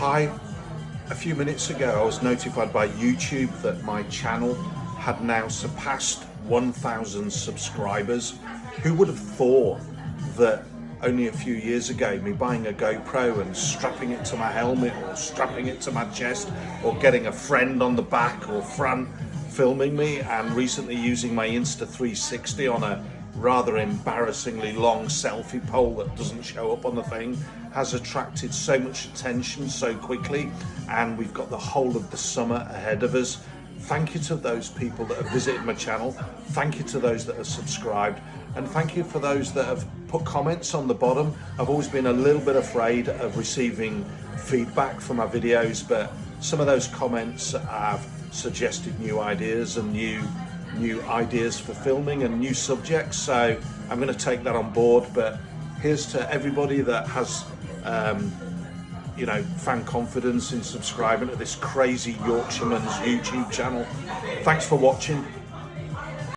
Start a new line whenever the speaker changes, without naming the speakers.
Hi, a few minutes ago I was notified by YouTube that my channel had now surpassed 1,000 subscribers. Who would have thought that only a few years ago, me buying a GoPro and strapping it to my helmet or strapping it to my chest or getting a friend on the back or front filming me, and recently using my Insta360 on a rather embarrassingly long selfie pole that doesn't show up on the thing, has attracted so much attention so quickly, and we've got the whole of the summer ahead of us. Thank you to those people that have visited my channel, thank you to those that have subscribed, and thank you for those that have put comments on the bottom. I've always been a little bit afraid of receiving feedback for my videos, but some of those comments have suggested new ideas and new ideas for filming and new subjects, so I'm going to take that on board. But here's to everybody that has found confidence in subscribing to this crazy Yorkshireman's YouTube channel. Thanks for watching.